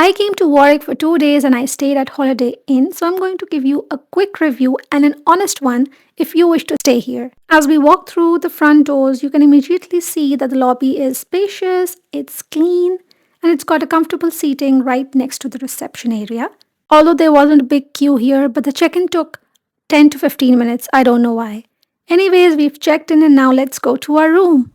I came to Warwick for 2 days and I stayed at Holiday Inn, so I'm going to give you a quick review and an honest one if you wish to stay here. As we walk through the front doors, you can immediately see that the lobby is spacious, it's clean, and it's got a comfortable seating right next to the reception area. Although there wasn't a big queue here, but the check in took 10 to 15 minutes. I don't know why. Anyways, we've checked in and now let's go to our room.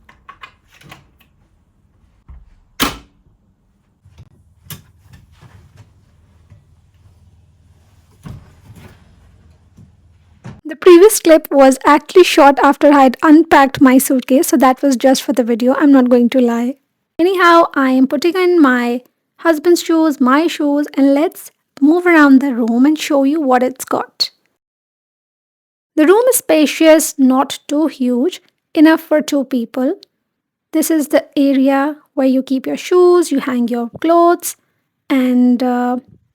The previous clip was actually shot after I had unpacked my suitcase, so that was just for the video. I'm not going to lie. Anyhow, I am putting in my husband's shoes, my shoes, and let's move around the room and show you what it's got. The room is spacious, not too huge, enough for 2 people. This is the area where you keep your shoes, you hang your clothes, and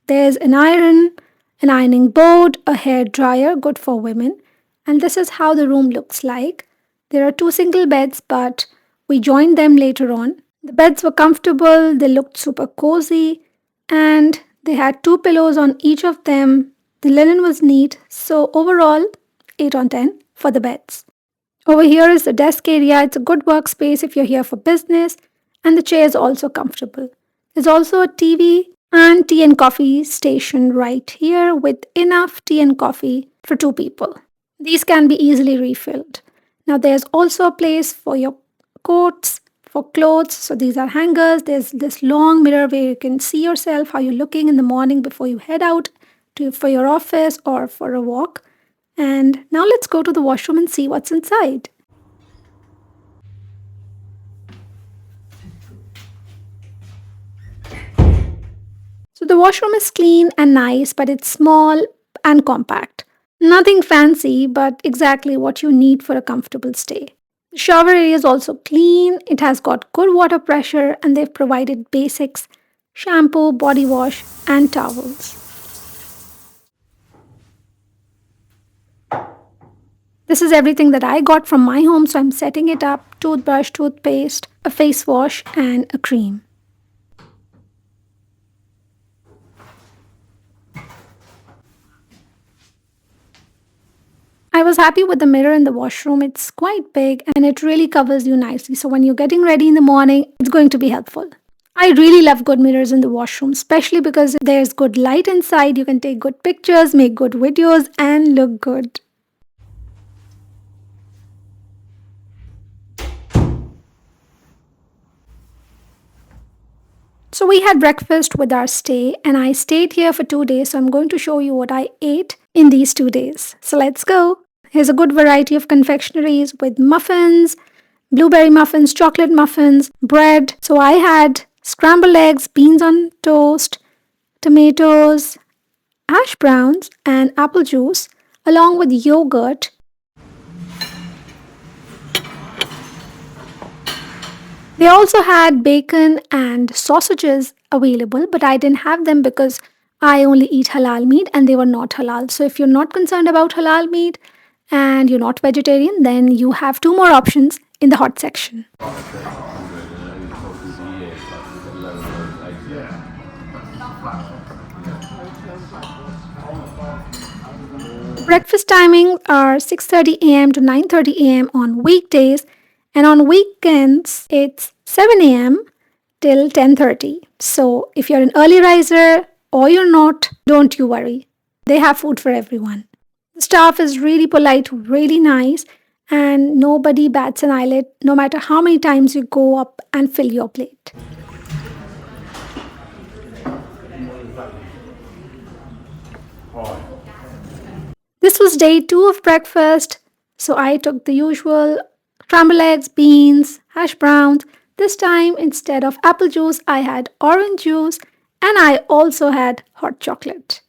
there's an ironing board, a hair dryer, good for women. And this is how the room looks like. There are 2 single beds, but we joined them later on. The beds were comfortable, they looked super cozy, and they had 2 pillows on each of them. The linen was neat, so overall, 8 on 10 for the beds. Over here is the desk area. It's a good workspace if you're here for business, and the chair is also comfortable. There's also a TV and tea and coffee station right here with enough tea and coffee for 2 people. These can be easily refilled. Now there's also a place for your coats, for clothes. So these are hangers. There's this long mirror where you can see yourself, how you're looking in the morning before you head out for your office or for a walk. And now let's go to the washroom and see what's inside. So the washroom is clean and nice, but it's small and compact. Nothing fancy, but exactly what you need for a comfortable stay. The shower area is also clean, it has got good water pressure, and they've provided basics: shampoo, body wash, and towels. This is everything that I got from my home, so I'm setting it up: toothbrush, toothpaste, a face wash, and a cream. I was happy with the mirror in the washroom. It's quite big and it really covers you nicely. So when you're getting ready in the morning, it's going to be helpful. I really love good mirrors in the washroom, especially because there's good light inside. You can take good pictures, make good videos, and look good. So we had breakfast with our stay, and I stayed here for 2 days, so I'm going to show you what I ate in these 2 days. So let's go. Here's a good variety of confectionaries with muffins, blueberry muffins, chocolate muffins, bread. So I had scrambled eggs, beans on toast, tomatoes, hash browns, and apple juice, along with yogurt. They also had bacon and sausages available, but I didn't have them because I only eat halal meat and they were not halal. So if you're not concerned about halal meat and you're not vegetarian, then you have 2 more options in the hot section. Breakfast timings are 6:30 a.m. to 9:30 a.m. on weekdays, and on weekends it's 7 a.m. till 10:30. So if you're an early riser or you're not, don't you worry. They have food for everyone. The staff is really polite, really nice, and nobody bats an eyelid no matter how many times you go up and fill your plate. This was day 2 of breakfast, so I took the usual scrambled eggs, beans, hash browns. This time, instead of apple juice, I had orange juice, and I also had hot chocolate.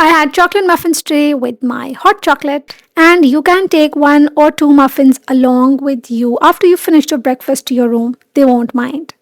I had chocolate muffins tray with my hot chocolate, and you can take 1 or 2 muffins along with you after you finish your breakfast to your room. They won't mind.